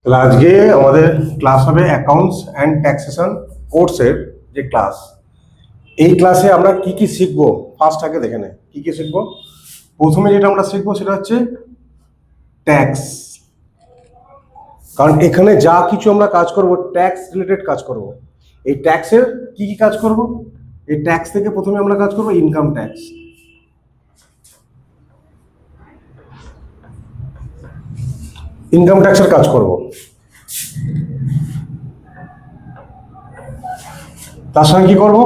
তাহলে আজকে আমাদের ক্লাস হবে অ্যাকাউন্টস অ্যান্ড ট্যাক্সেশন কোর্সের যে ক্লাস। এই ক্লাসে আমরা কি কি শিখবো ফার্স্ট আগে দেখে নে কি কি শিখবো। প্রথমে যেটা আমরা শিখবো সেটা হচ্ছে ট্যাক্স, কারণ এখানে যা কিছু আমরা কাজ করব ট্যাক্স রিলেটেড কাজ করব। এই ট্যাক্সের কি কি কাজ করব, এই ট্যাক্স থেকে প্রথমে আমরা কাজ করব ইনকাম ট্যাক্স। ইনকাম ট্যাক্সের কাজ করব, তার সঙ্গে কি করব,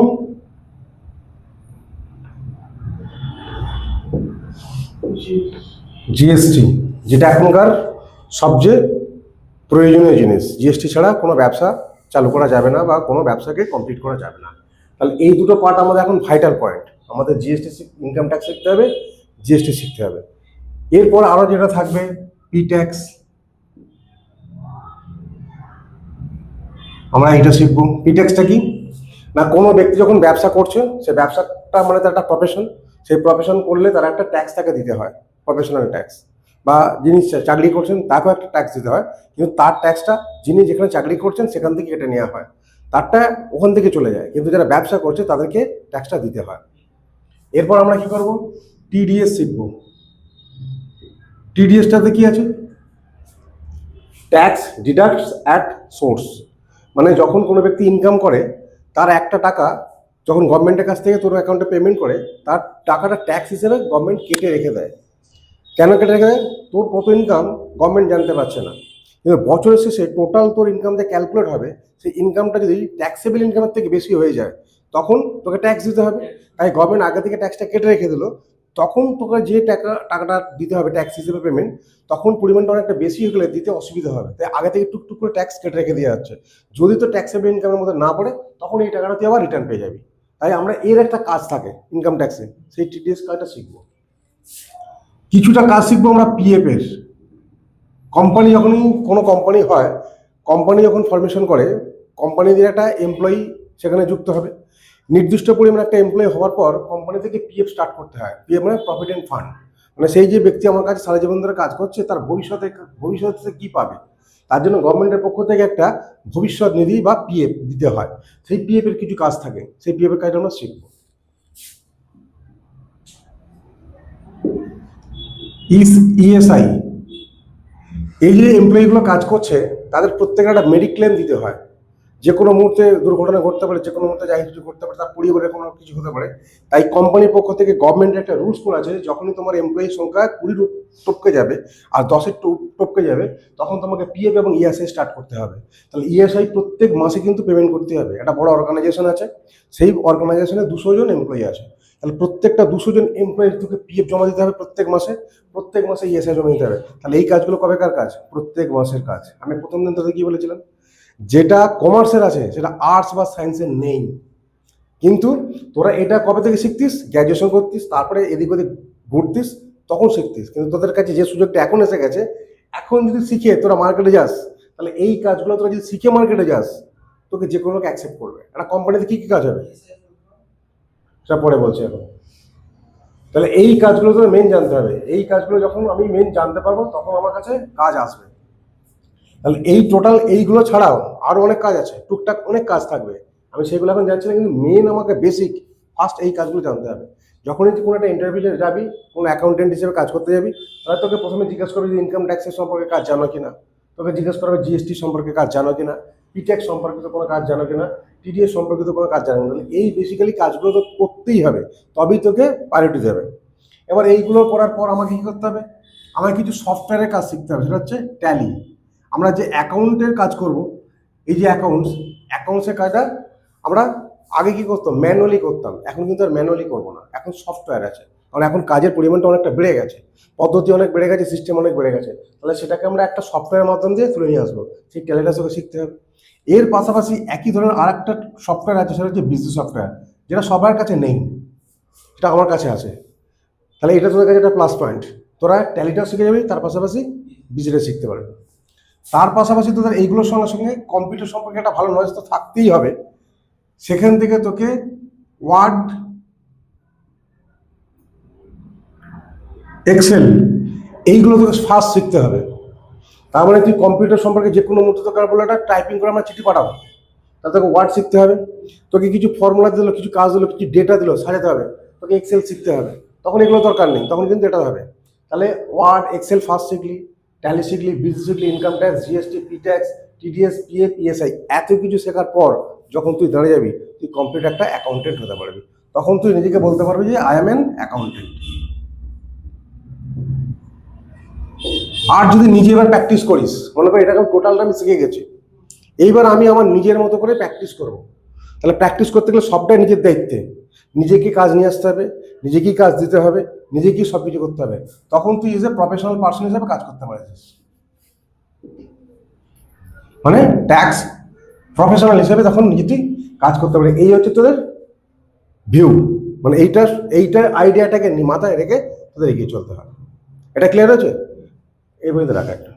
জিএসটি, যেটা এখনকার সবচেয়ে প্রয়োজনীয় জিনিস। জিএসটি ছাড়া কোনো ব্যবসা চালু করা যাবে না বা কোনো ব্যবসাকে কমপ্লিট করা যাবে না। তাহলে এই দুটো পার্ট আমাদের এখন ভাইটাল পয়েন্ট। আমাদের জিএসটি ইনকাম ট্যাক্স শিখতে হবে, জিএসটি শিখতে হবে। এরপর আরও যেটা থাকবে পি ট্যাক্স, আমরা এটা শিখবো। পি ট্যাক্সটা কি না, কোনো ব্যক্তি যখন ব্যবসা করছে সে ব্যবসাটা মানে তার একটা প্রফেশন, সেই প্রফেশন করলে তার একটা ট্যাক্স তাকে দিতে হয়, প্রফেশনাল ট্যাক্স। বা যিনি চাকরি করছেন তাকেও একটা ট্যাক্স দিতে হয়, কিন্তু তার ট্যাক্সটা যিনি যেখানে চাকরি করছেন সেখান থেকে কেটে নেওয়া হয়, তারটা ওখান থেকে চলে যায়, কিন্তু যারা ব্যবসা করছে তাদেরকে ট্যাক্সটা দিতে হয়। এরপর আমরা কি করব, টিডিএস শিখবো। টিডিএসটাতে কি আছে, ট্যাক্স ডিডাক্টস অ্যাট সোর্স, মানে যখন কোনো ব্যক্তি ইনকাম করে তার একটা টাকা যখন গভর্নমেন্টের কাছ থেকে তোর অ্যাকাউন্টে পেমেন্ট করে, তার টাকাটা ট্যাক্স হিসেবে গভর্নমেন্ট কেটে রেখে দেয়। কেন কেটে রেখে দেয়, তোর কত ইনকাম গভর্নমেন্ট জানতে পারছে না, কিন্তু বছরের শেষে টোটাল তোর ইনকাম যে ক্যালকুলেট হবে, সেই ইনকামটা যদি ট্যাক্সেবল ইনকামের থেকে বেশি হয়ে যায় তখন তোকে ট্যাক্স দিতে হবে। তাই গভর্নমেন্ট আগে থেকে ট্যাক্সটা কেটে রেখে দিল, তখন তোকে যে টাকাটা দিতে হবে ট্যাক্স হিসেবে পেমেন্ট, তখন পরিমাণটা অনেকটা বেশি হয়ে গেলে দিতে অসুবিধা হবে, তাই আগে থেকে টুকটুক করে ট্যাক্স কেটে রেখে দেওয়া হচ্ছে। যদি তো ট্যাক্সেবল ইনকামের মধ্যে না পড়ে তখন এই টাকাটা তুই আবার রিটার্ন পেয়ে যাবি। তাই আমরা এর একটা কাজ থাকে ইনকাম ট্যাক্সে, সেই টিডিএস কাজটা শিখবো। কিছুটা কাজ শিখবো আমরা পিএফ এর। কোম্পানি যখনই কোনো কোম্পানি হয়, কোম্পানি যখন ফরমেশন করে, কোম্পানিদের একটা এমপ্লয়ি সেখানে যুক্ত হবে। নির্দিষ্ট পরিমাণে একটা এমপ্লয়ি হওয়ার পর কোম্পানি থেকে পিএফ স্টার্ট করতে হয়। পিএফ মানে প্রভিডেন্ট ফান্ড, মানে সেই যে ব্যক্তি আমার কাছে সারা জীবন ধরে কাজ করছে তার ভবিষ্যতে কি পাবে, তার জন্য গভর্নমেন্টের পক্ষ থেকে একটা ভবিষ্যৎ নিধি বা পিএফ দিতে হয়। সেই পিএফ এর কিছু কাজ থাকে, সেই পিএফ এর কাজটা আমরা শিখবো। ইএসআই, এই যে এমপ্লয়িগুলো কাজ করছে তাদের প্রত্যেকের একটা মেডিক্লেম দিতে হয়। যে কোনো মুহূর্তে দুর্ঘটনা ঘটতে পারে, যে কোনো মুহূর্তে যাই কিছু ঘটতে পারে, তার পরিবারের কোনো কিছু হতে পারে। তাই কোম্পানির পক্ষ থেকে গভর্নমেন্টের একটা রুলস করা আছে, যখনই তোমার এমপ্লয়ির সংখ্যা 20 টপকে যাবে আর 10-এর টপকে যাবে, তখন তোমাকে পিএফ এবং ইএসআই স্টার্ট করতে হবে। তাহলে ইএসআই প্রত্যেক মাসে কিন্তু পেমেন্ট করতে হবে। একটা বড় অর্গানাইজেশন আছে, সেই অর্গানাইজেশনে 200 জন এমপ্লয়ি আছে, তাহলে প্রত্যেকটা 200 জন এমপ্লয়ির তোকে পিএফ জমা দিতে হবে প্রত্যেক মাসে, প্রত্যেক মাসে ইএসআই জমা দিতে হবে। তাহলে এই কাজগুলো কবেকার কাজ, প্রত্যেক মাসের কাজ। আমি প্রথম দিন তোদের কি বলেছিলাম, যেটা কমার্সের আছে সেটা আর্টস বা সায়েন্সের নেই, কিন্তু তোরা এটা কবে থেকে শিখতিস, গ্র্যাজুয়েশন করতিস, তারপরে এদিক ওদিক ঘুরতিস, তখন শিখতিস। কিন্তু তোদের কাছে যে সুযোগটা এখন এসে গেছে, এখন যদি শিখে তোরা মার্কেটে যাস, তাহলে এই কাজগুলো তোরা যদি শিখে মার্কেটে যাস, তোকে যে কোনো লোক অ্যাকসেপ্ট করবে। একটা কোম্পানিতে কি কি কাজ হবে সেটা পরে বলছি এখন। তাহলে এই কাজগুলো তোদের মেন জানতে হবে। এই কাজগুলো যখন আমি মেন জানতে পারবো তখন আমার কাছে কাজ আসবে। তাহলে এই টোটাল এইগুলো ছাড়াও আরো অনেক কাজ আছে, টুকটাক অনেক কাজ থাকবে, আমি সেগুলো এখন জানছি না, কিন্তু মেন আমাকে বেসিক ফার্স্ট এই কাজগুলো জানতে হবে। যখনই তুই কোনো একটা ইন্টারভিউতে যাবি, কোনো অ্যাকাউন্টেন্ট হিসেবে কাজ করতে যাবি, তাহলে তোকে প্রথমে জিজ্ঞেস করবে যে ইনকাম ট্যাক্সের সম্পর্কে কাজ জানো কিনা, তোকে জিজ্ঞেস করবে জিএসটি সম্পর্কে কাজ জানো কিনা, পিট্যাক্স সম্পর্কিত কোনো কাজ জানো কিনা, টিডিএস সম্পর্কিত কোনো কাজ জানো কিনা। এই বেসিক্যালি কাজগুলো তো করতেই হবে, তবেই তোকে প্রায়োরিটি দেবে। এবার এইগুলো করার পর আমাকে কী করতে হবে, আমাকে কিছু সফটওয়্যারের কাজ শিখতে হবে, সেটা হচ্ছে ট্যালি। আমরা যে অ্যাকাউন্টের কাজ করব, এই যে অ্যাকাউন্টসের কাজটা আমরা আগে কি করতাম, ম্যানুয়ালি করতাম, এখন কিন্তু আর ম্যানুয়ালি করবো না, এখন সফটওয়্যার আছে। কারণ এখন কাজের পরিমাণটা অনেকটা বেড়ে গেছে, পদ্ধতি অনেক বেড়ে গেছে, সিস্টেম অনেক বেড়ে গেছে, তাহলে সেটাকে আমরা একটা সফটওয়্যারের মাধ্যম দিয়ে তুলে নিয়ে আসবো। সেই ট্যালিটা তোকে শিখতে হবে। এর পাশাপাশি একই ধরনের আর একটা সফটওয়্যার আছে, সেটা হচ্ছে বিজনেস সফটওয়্যার, যেটা সবার কাছে নেই, সেটা আমার কাছে আছে। তাহলে এটা তোদের কাছে একটা প্লাস পয়েন্ট, তোরা ট্যালিটাও শিখে যাবি, তার পাশাপাশি বিজনেস শিখতে পারবি। তার পাশাপাশি তোদের এইগুলোর সঙ্গে সঙ্গে কম্পিউটার সম্পর্কে একটা ভালো নলেজ তো থাকতেই হবে। সেখান থেকে তোকে ওয়ার্ড, এক্সেল, এইগুলো তোকে ফার্স্ট শিখতে হবে। তার মানে তুই কম্পিউটার সম্পর্কে যে কোনো মুহূর্তে তোকে বলে একটা টাইপিং করে আমরা চিঠি পাঠাবো, তাহলে তোকে ওয়ার্ড শিখতে হবে, তোকে কিছু ফর্মুলা দিলো, কিছু কাজ দিলো, কিছু ডেটা দিলো, সাজাতে হবে, তোকে এক্সেল শিখতে হবে। তখন এগুলো দরকার নেই, তখন কিন্তু এটা হবে। তাহলে ওয়ার্ড এক্সেল ফার্স্ট শিখলি, ট্যালি শিখলি, বিল শিখলি, income tax, GST, P tax, TDS, PF, ESI, এত কিছু শেখার পর যখন তুই দাঁড়িয়ে যাবি, তুই কমপ্লিট একটা অ্যাকাউন্টেন্ট হতে পারবি। তখন তুই নিজেকে বলতে পারবি যে আই এম অ্যান অ্যাকাউন্টেন্ট। আর যদি নিজে এবার প্র্যাকটিস করিস, মনে কর এটাকে টোটালটা আমি শিখে গেছি, এইবার আমি আমার নিজের মতো করে প্র্যাকটিস করব। তাহলে প্র্যাকটিস করতে গেলে সবটাই নিজের দায়িত্বে, নিজেকে কাজ নিয়ে আসতে হবে, নিজেকেই কাজ দিতে হবে, নিজেকেই সব কিছু করতে হবে। তখন তুই এজ এ প্রফেশনাল পার্সন হিসেবে কাজ করতে পারছিস, মানে ট্যাক্স প্রফেশনাল হিসেবে তখন নিজে তুই কাজ করতে পারবি। এই হচ্ছে তোদের ভিউ, মানে এইটা আইডিয়াটাকে মাথায় রেখে তোদের এগিয়ে চলতে হবে। এটা ক্লিয়ার হয়েছে? এই পর্যন্ত রাখা একটা।